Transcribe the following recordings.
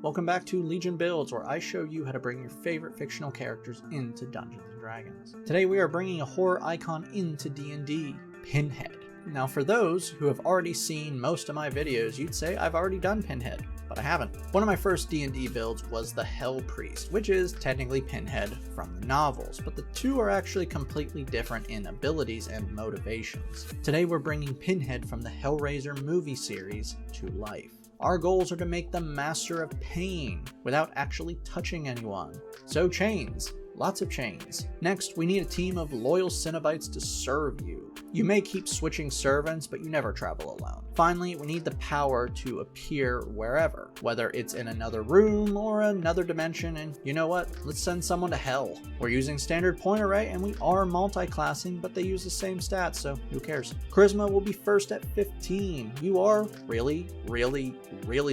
Welcome back to Legion Builds, where I show you how to bring your favorite fictional characters into Dungeons & Dragons. Today we are bringing a horror icon into D&D, Pinhead. Now for those who have already seen most of my videos, you'd say I've already done Pinhead, but I haven't. One of my first D&D builds was the Hell Priest, which is technically Pinhead from the novels, but the two are actually completely different in abilities and motivations. Today we're bringing Pinhead from the Hellraiser movie series to life. Our goals are to make the master of pain without actually touching anyone. So chains. Lots of chains. Next, we need a team of loyal Cenobites to serve you. You may keep switching servants, but you never travel alone. Finally, we need the power to appear wherever, whether it's in another room or another dimension, and you know what? Let's send someone to hell. We're using standard point array, and we are multi-classing, but they use the same stats, so who cares? Charisma will be first at 15. You are really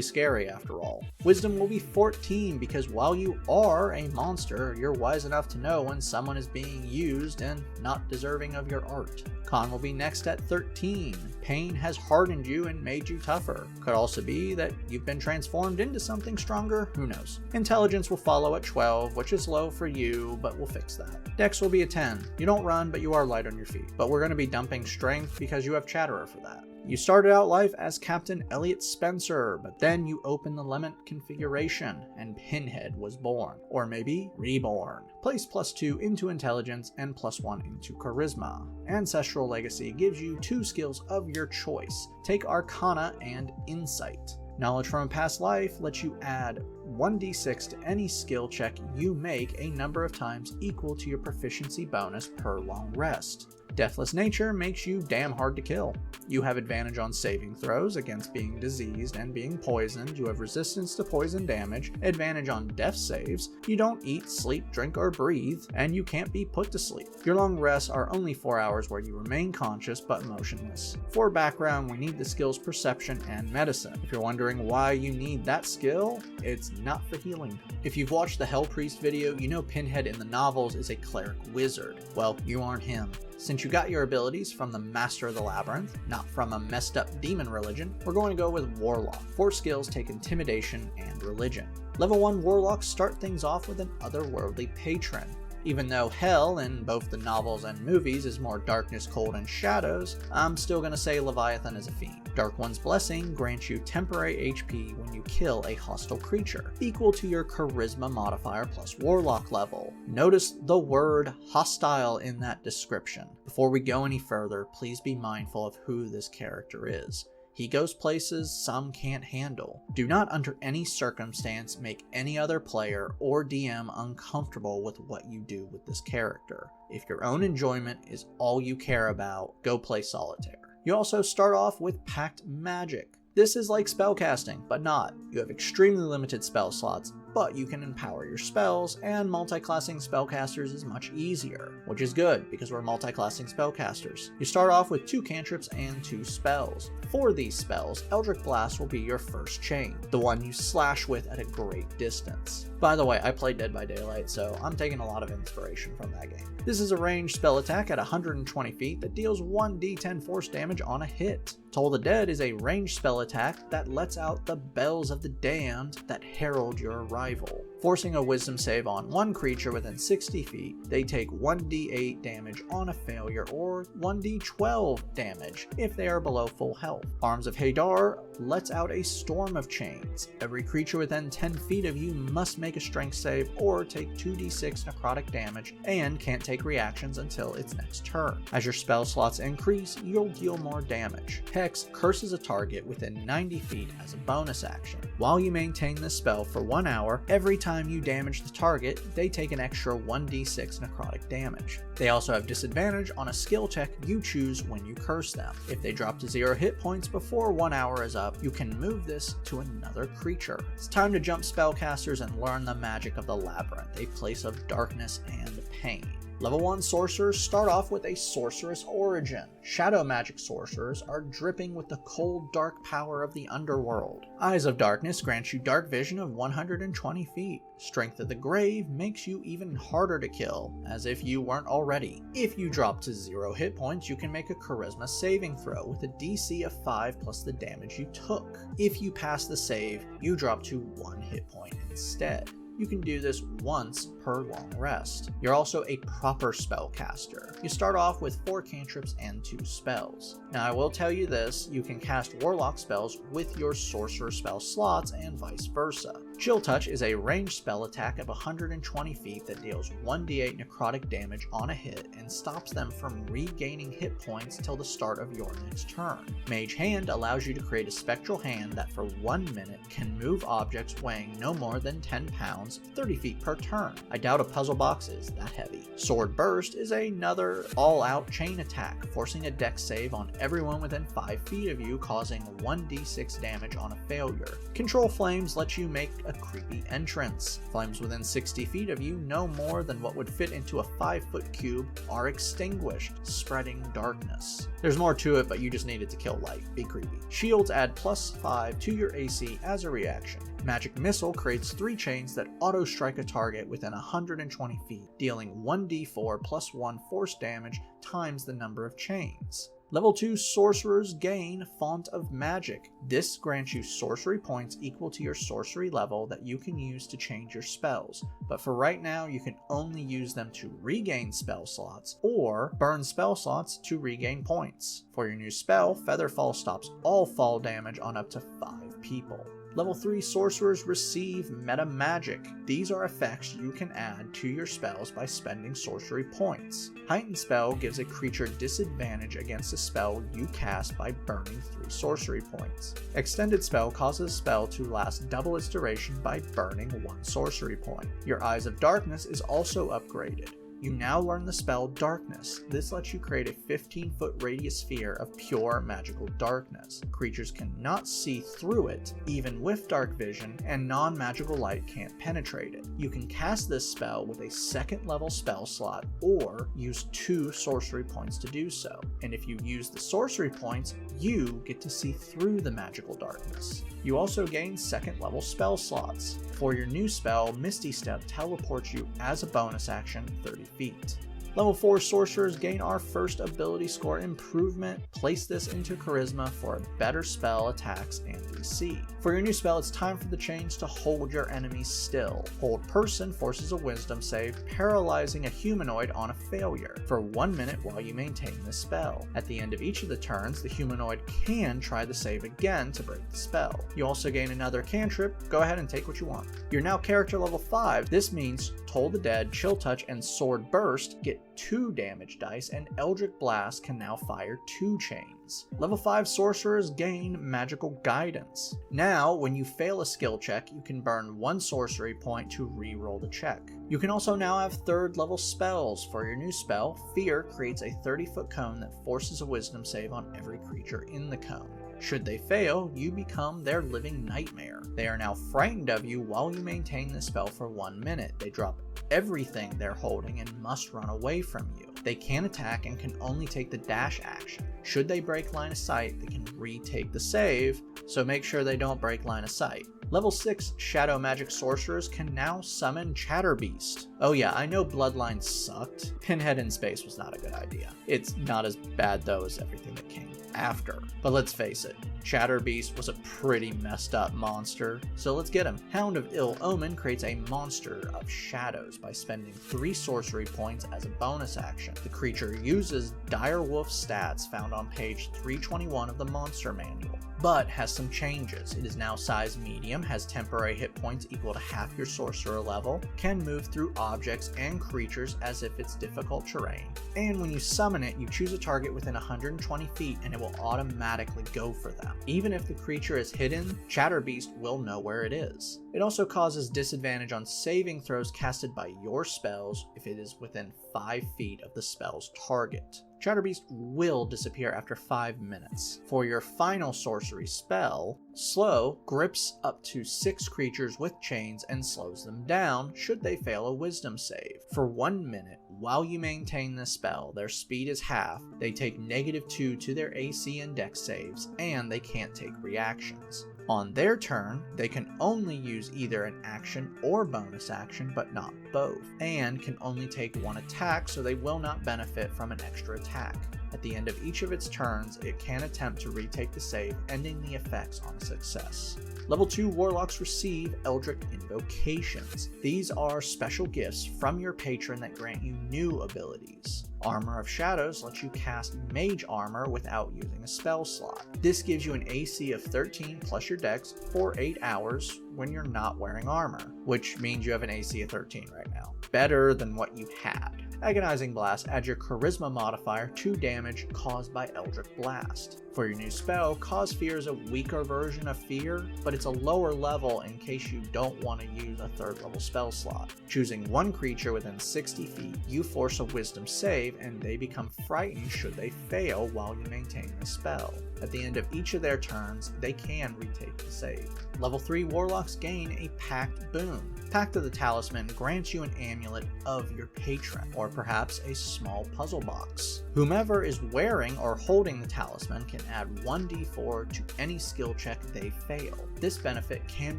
scary after all. Wisdom will be 14, because while you are a monster, you're wise enough to know when someone is being used and not deserving of your art. Con will be next at 13. Pain has hardened you and made you tougher. Could also be that you've been transformed into something stronger, who knows. Intelligence will follow at 12, which is low for you, but we'll fix that. Dex will be a 10. You don't run, but you are light on your feet. But we're going to be dumping strength because you have Chatterer for that. You started out life as Captain Elliot Spencer, but then you opened the Lament Configuration, and Pinhead was born. Or maybe Reborn. Place +2 into Intelligence and +1 into Charisma. Ancestral Legacy gives you 2 skills of your choice. Take Arcana and Insight. Knowledge from a past life lets you add 1d6 to any skill check you make a number of times equal to your proficiency bonus per long rest. Deathless Nature makes you damn hard to kill. You have advantage on saving throws against being diseased and being poisoned. You have resistance to poison damage, advantage on death saves. You don't eat, sleep, drink, or breathe, and you can't be put to sleep. Your long rests are only 4 hours where you remain conscious but motionless. For background, we need the skills Perception and Medicine. If you're wondering why you need that skill, it's not for healing. If you've watched the Hell Priest video, you know Pinhead in the novels is a cleric wizard. Well, you aren't him. Since you got your abilities from the Master of the Labyrinth, not from a messed up demon religion, we're going to go with Warlock. 4 skills take Intimidation and Religion. Level 1 Warlocks start things off with an otherworldly patron. Even though Hell in both the novels and movies is more darkness, cold, and shadows, I'm still going to say Leviathan is a fiend. Dark One's Blessing grants you temporary HP when you kill a hostile creature, equal to your Charisma modifier plus Warlock level. Notice the word hostile in that description. Before we go any further, please be mindful of who this character is. He goes places some can't handle. Do not under any circumstance make any other player or DM uncomfortable with what you do with this character. If your own enjoyment is all you care about, go play Solitaire. You also start off with Pact Magic. This is like spellcasting, but not. You have extremely limited spell slots, but you can empower your spells, and multi-classing spellcasters is much easier, which is good because we're multi-classing spellcasters. You start off with 2 cantrips and 2 spells. For these spells, Eldritch Blast will be your first chain, the one you slash with at a great distance. By the way, I play Dead by Daylight, so I'm taking a lot of inspiration from that game. This is a ranged spell attack at 120 feet that deals 1d10 force damage on a hit. Toll the Dead is a ranged spell attack that lets out the bells of the damned that herald your arrival. Forcing a wisdom save on one creature within 60 feet, they take 1d8 damage on a failure or 1d12 damage if they are below full health. Arms of Hadar lets out a storm of chains. Every creature within 10 feet of you must make a strength save or take 2d6 necrotic damage and can't take reactions until its next turn. As your spell slots increase, you'll deal more damage. Hex curses a target within 90 feet as a bonus action. While you maintain this spell for 1 hour, every time you damage the target, they take an extra 1d6 necrotic damage. They also have disadvantage on a skill check you choose when you curse them. If they drop to 0 hit points before 1 hour is up, you can move this to another creature. It's time to jump spellcasters and learn the magic of the Labyrinth, a place of darkness and pain. Level 1 sorcerers start off with a sorceress origin. Shadow magic sorcerers are dripping with the cold, dark power of the underworld. Eyes of Darkness grants you dark vision of 120 feet. Strength of the Grave makes you even harder to kill, as if you weren't already. If you drop to 0 hit points, you can make a charisma saving throw with a DC of 5 plus the damage you took. If you pass the save, you drop to 1 hit point instead. You can do this once per long rest. You're also a proper spellcaster. You start off with 4 cantrips and 2 spells. Now I will tell you this, you can cast Warlock spells with your Sorcerer spell slots and vice versa. Chill Touch is a ranged spell attack of 120 feet that deals 1d8 necrotic damage on a hit and stops them from regaining hit points till the start of your next turn. Mage Hand allows you to create a spectral hand that for 1 minute can move objects weighing no more than 10 pounds 30 feet per turn. I doubt a puzzle box is that heavy. Sword Burst is another all-out chain attack, forcing a dex save on everyone within 5 feet of you, causing 1d6 damage on a failure. Control Flames lets you make a creepy entrance. Flames within 60 feet of you, no more than what would fit into a 5-foot cube, are extinguished, spreading darkness. There's more to it, but you just needed to kill light. Be creepy. Shields add +5 to your AC as a reaction. Magic Missile creates 3 chains that auto-strike a target within 120 feet, dealing 1d4 plus 1 force damage times the number of chains. Level 2 sorcerers gain Font of Magic. This grants you sorcery points equal to your sorcery level that you can use to change your spells, but for right now you can only use them to regain spell slots or burn spell slots to regain points. For your new spell, Featherfall stops all fall damage on up to 5 people. Level 3 sorcerers receive Meta Magic. These are effects you can add to your spells by spending sorcery points. Heightened Spell gives a creature disadvantage against a spell you cast by burning 3 sorcery points. Extended Spell causes a spell to last double its duration by burning 1 sorcery point. Your Eyes of Darkness is also upgraded. You now learn the spell Darkness. This lets you create a 15-foot radius sphere of pure magical darkness. Creatures cannot see through it, even with dark vision, and non-magical light can't penetrate it. You can cast this spell with a 2nd level spell slot, or use 2 sorcery points to do so. And if you use the sorcery points, you get to see through the magical darkness. You also gain 2nd level spell slots. For your new spell, Misty Step teleports you as a bonus action 30 feet. Level 4 sorcerers gain our first ability score improvement. Place this into Charisma for better spell attacks and DC. For your new spell, it's time for the chains to hold your enemies still. Hold Person forces a wisdom save, paralyzing a humanoid on a failure for 1 minute while you maintain this spell. At the end of each of the turns, the humanoid can try the save again to break the spell. You also gain another cantrip. Go ahead and take what you want. You're now character level 5. This means Toll the Dead, Chill Touch, and Sword Burst get 2 damage dice, and Eldritch Blast can now fire 2 chains. Level 5 sorcerers gain Magical Guidance. Now, when you fail a skill check, you can burn 1 sorcery point to re-roll the check. You can also now have 3rd level spells. For your new spell, Fear creates a 30-foot cone that forces a wisdom save on every creature in the cone. Should they fail, you become their living nightmare. They are now frightened of you while you maintain the spell for 1 minute. They drop everything they're holding and must run away from you. They can attack and can only take the dash action. Should they break line of sight, they can retake the save, so make sure they don't break line of sight. Level 6 Shadow Magic Sorcerers can now summon Chatterbeast. Oh yeah, I know Bloodline sucked. Pinhead in space was not a good idea. It's not as bad though as everything that came after. But let's face it, Chatterbeast was a pretty messed up monster, so let's get him. Hound of Ill Omen creates a monster of shadows by spending 3 sorcery points as a bonus action. The creature uses Dire Wolf stats found on page 321 of the Monster Manual, but has some changes. It is now size medium, has temporary hit points equal to half your sorcerer level, can move through objects and creatures as if it's difficult terrain, and when you summon it, you choose a target within 120 feet and it will automatically go for them. Even if the creature is hidden, Chatterbeast will know where it is. It also causes disadvantage on saving throws casted by your spells if it is within 5 feet of the spell's target. Chatterbeast will disappear after 5 minutes. For your final sorcery spell, Slow grips up to 6 creatures with chains and slows them down should they fail a wisdom save. For 1 minute, while you maintain this spell, their speed is half, they take -2 to their AC and Dex saves, and they can't take reactions. On their turn, they can only use either an action or bonus action, but not both, and can only take 1 attack, so they will not benefit from an extra attack. At the end of each of its turns, it can attempt to retake the save, ending the effects on a success. Level 2 Warlocks receive Eldritch Invocations. These are special gifts from your patron that grant you new abilities. Armor of Shadows lets you cast Mage Armor without using a spell slot. This gives you an AC of 13 plus your Dex for 8 hours when you're not wearing armor, which means you have an AC of 13 right now. Better than what you had. Agonizing Blast adds your Charisma modifier to damage caused by Eldritch Blast. For your new spell, Cause Fear is a weaker version of Fear, but it's a lower level in case you don't want to use a 3rd level spell slot. Choosing 1 creature within 60 feet, you force a Wisdom save and they become frightened should they fail while you maintain the spell. At the end of each of their turns, they can retake the save. Level 3 Warlocks gain a Pact Boon. Pact of the Talisman grants you an amulet of your patron, or perhaps a small puzzle box. Whomever is wearing or holding the talisman can add 1d4 to any skill check they fail. This benefit can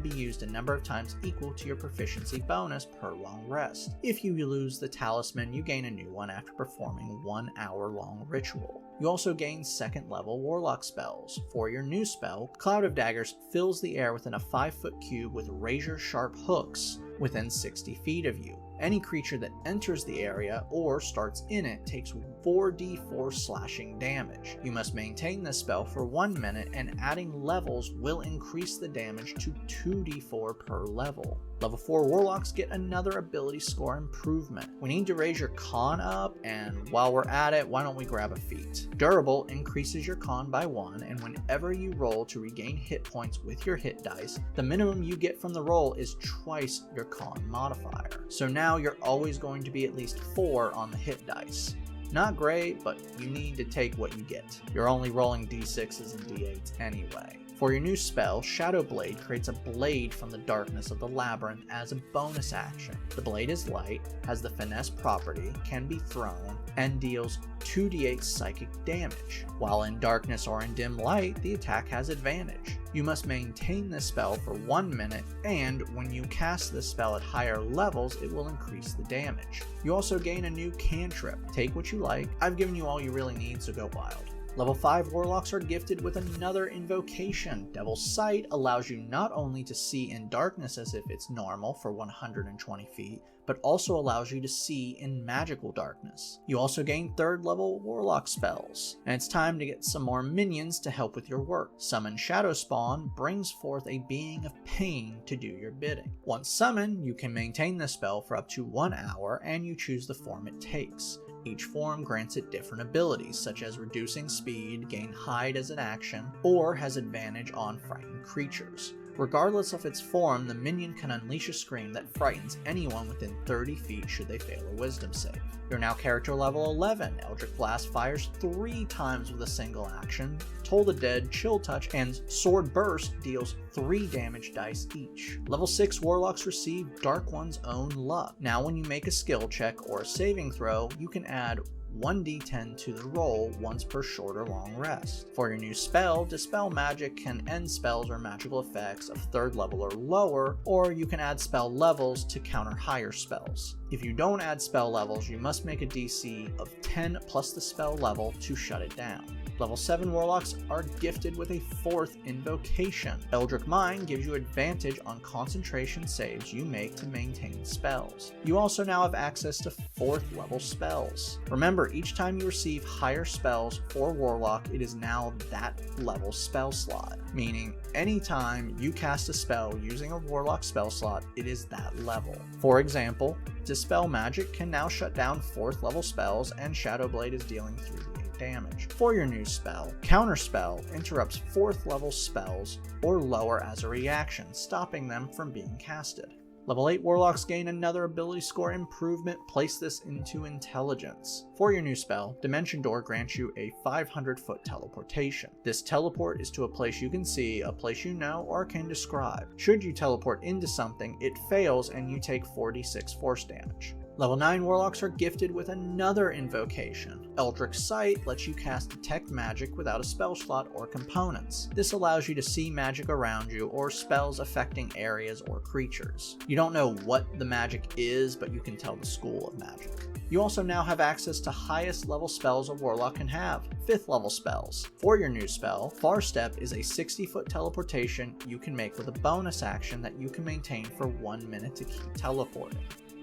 be used a number of times equal to your proficiency bonus per long rest. If you lose the talisman, you gain a new one after performing 1 hour-long ritual. You also gain 2nd level Warlock spells. For your new spell, Cloud of Daggers fills the air within a 5-foot cube with razor-sharp hooks within 60 feet of you. Any creature that enters the area or starts in it takes 4d4 slashing damage. You must maintain this spell for 1 minute, and adding levels will increase the damage to 2d4 per level. Level 4 Warlocks get another ability score improvement. We need to raise your con up, and while we're at it, why don't we grab a feat. Durable increases your con by 1, and whenever you roll to regain hit points with your hit dice, the minimum you get from the roll is twice your con modifier. So now you're always going to be at least 4 on the hit dice. Not great, but you need to take what you get. You're only rolling d6s and d8s anyway. For your new spell, Shadow Blade creates a blade from the darkness of the labyrinth as a bonus action. The blade is light, has the finesse property, can be thrown, and deals 2d8 psychic damage. While in darkness or in dim light, the attack has advantage. You must maintain this spell for 1 minute, and when you cast this spell at higher levels, it will increase the damage. You also gain a new cantrip. Take what you like. I've given you all you really need, so go wild. Level 5 Warlocks are gifted with another invocation. Devil's Sight allows you not only to see in darkness as if it's normal for 120 feet, but also allows you to see in magical darkness. You also gain 3rd level Warlock spells, and it's time to get some more minions to help with your work. Summon Shadow Spawn brings forth a being of pain to do your bidding. Once summoned, you can maintain this spell for up to 1 hour, and you choose the form it takes. Each form grants it different abilities, such as reducing speed, gain hide as an action, or has advantage on frightened creatures. Regardless of its form, the minion can unleash a scream that frightens anyone within 30 feet should they fail a wisdom save. You're now character level 11. Eldritch Blast fires 3 times with a single action. Toll the Dead, Chill Touch, and Sword Burst deals 3 damage dice each. Level 6 Warlocks receive Dark One's Own Luck. Now when you make a skill check or a saving throw, you can add 1d10 to the roll once per short or long rest. For your new spell, Dispel Magic can end spells or magical effects of 3rd level or lower, or you can add spell levels to counter higher spells. If you don't add spell levels, you must make a DC of 10 plus the spell level to shut it down. Level 7 Warlocks are gifted with a 4th invocation. Eldritch Mind gives you advantage on concentration saves you make to maintain spells. You also now have access to 4th level spells. Remember, each time you receive higher spells for Warlock, it is now that level spell slot, meaning anytime you cast a spell using a Warlock spell slot, it is that level. For example, Dispel Magic can now shut down 4th level spells, and Shadow Blade is dealing 3d8 damage. For your new spell, Counterspell interrupts 4th level spells or lower as a reaction, stopping them from being casted. Level 8 Warlocks gain another ability score improvement. Place this into Intelligence. For your new spell, Dimension Door grants you a 500-foot teleportation. This teleport is to a place you can see, a place you know, or can describe. Should you teleport into something, it fails and you take 46 force damage. Level 9 Warlocks are gifted with another invocation. Eldritch Sight lets you cast Detect Magic without a spell slot or components. This allows you to see magic around you or spells affecting areas or creatures. You don't know what the magic is, but you can tell the school of magic. You also now have access to highest level spells a Warlock can have, 5th level spells. For your new spell, Far Step is a 60-foot teleportation you can make with a bonus action that you can maintain for 1 minute to keep teleporting.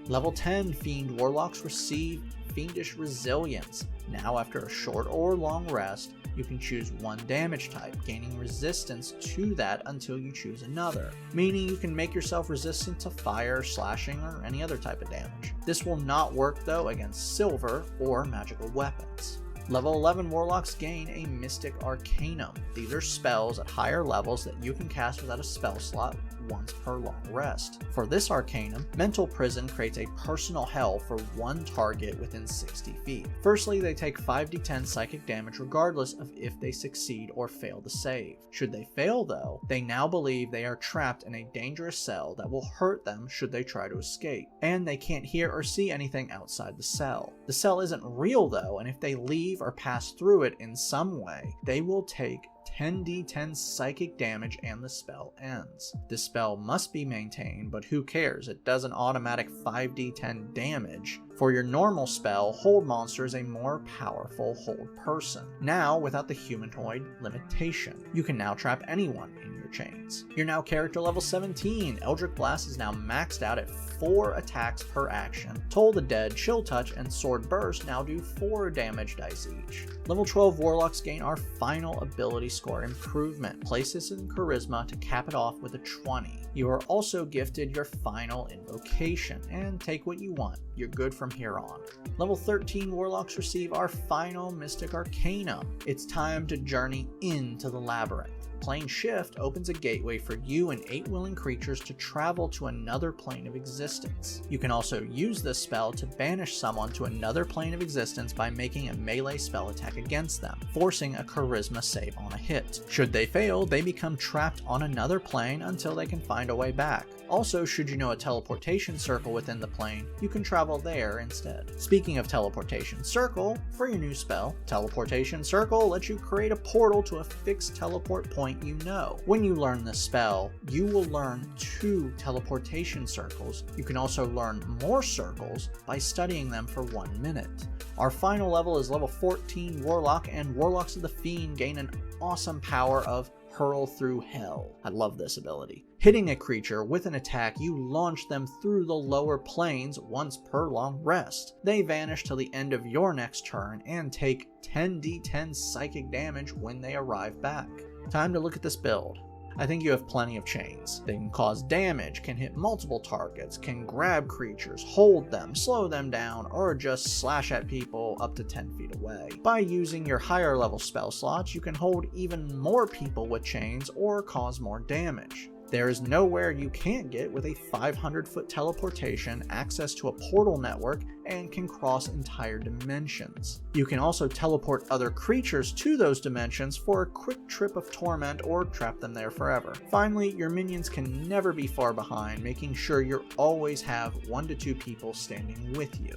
Level 10 Fiend Warlocks receive Fiendish Resilience. Now after a short or long rest, you can choose one damage type, gaining resistance to that until you choose another, meaning you can make yourself resistant to fire, slashing, or any other type of damage. This will not work though against silver or magical weapons. Level 11 Warlocks gain a Mystic Arcanum. These are spells at higher levels that you can cast without a spell slot once per long rest. For this Arcanum, Mental Prison creates a personal hell for one target within 60 feet. Firstly, they take 5d10 psychic damage regardless of if they succeed or fail the save. Should they fail though, they now believe they are trapped in a dangerous cell that will hurt them should they try to escape, and they can't hear or see anything outside the cell. The cell isn't real though, and if they leave or pass through it in some way, they will take 10d10 psychic damage and the spell ends. This spell must be maintained, but who cares, it does an automatic 5d10 damage. For your normal spell, Hold Monster is a more powerful hold person, now without the humanoid limitation. You can now trap anyone in your chains. You're now character level 17. Eldritch Blast is now maxed out at 4 attacks per action. Toll the Dead, Chill Touch, and Sword Burst now do 4 damage dice each. Level 12 Warlocks gain our final ability score improvement. Place this in Charisma to cap it off with a 20. You are also gifted your final invocation, and take what you want. You're good from here on. Level 13 Warlocks receive our final Mystic Arcanum. It's time to journey into the Labyrinth. Plane Shift opens a gateway for you and 8 willing creatures to travel to another plane of existence. You can also use this spell to banish someone to another plane of existence by making a melee spell attack against them, forcing a charisma save on a hit. Should they fail, they become trapped on another plane until they can find a way back. Also, should you know a teleportation circle within the plane, you can travel there instead. Speaking of teleportation circle, for your new spell, Teleportation Circle lets you create a portal to a fixed teleport point you know. When you learn this spell, you will learn 2 teleportation circles. You can also learn more circles by studying them for 1 minute. Our final level is level 14 Warlock, and Warlocks of the Fiend gain an awesome power of Hurl Through Hell. I love this ability. Hitting a creature with an attack, you launch them through the lower planes once per long rest. They vanish till the end of your next turn and take 10d10 psychic damage when they arrive back. Time to look at this build. I think you have plenty of chains. They can cause damage, can hit multiple targets, can grab creatures, hold them, slow them down, or just slash at people up to 10 feet away. By using your higher level spell slots, you can hold even more people with chains or cause more damage. There is nowhere you can't get with a 500-foot teleportation, access to a portal network, and can cross entire dimensions. You can also teleport other creatures to those dimensions for a quick trip of torment or trap them there forever. Finally, your minions can never be far behind, making sure you always have 1 to 2 people standing with you.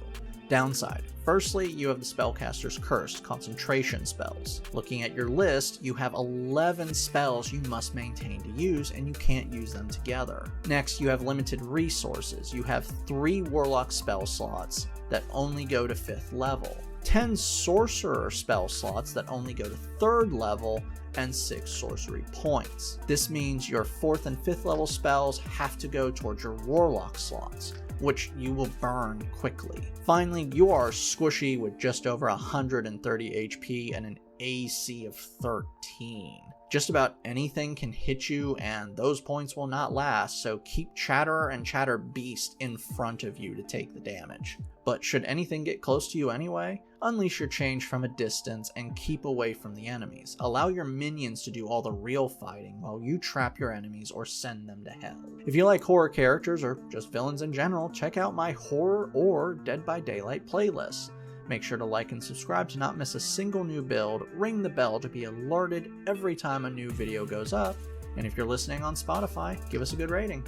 Downside. Firstly, you have the Spellcaster's Curse, concentration spells. Looking at your list, you have 11 spells you must maintain to use, and you can't use them together. Next, you have limited resources. You have 3 Warlock spell slots that only go to 5th level, 10 Sorcerer spell slots that only go to 3rd level, and 6 sorcery points. This means your 4th and 5th level spells have to go towards your Warlock slots, which you will burn quickly. Finally, you are squishy with just over 130 HP and an AC of 13. Just about anything can hit you, and those points will not last, so keep Chatterer and Chatter Beast in front of you to take the damage. But should anything get close to you anyway, unleash your change from a distance and keep away from the enemies. Allow your minions to do all the real fighting while you trap your enemies or send them to hell. If you like horror characters or just villains in general, check out my horror or Dead by Daylight playlists. Make sure to like and subscribe to not miss a single new build, ring the bell to be alerted every time a new video goes up, and if you're listening on Spotify, give us a good rating.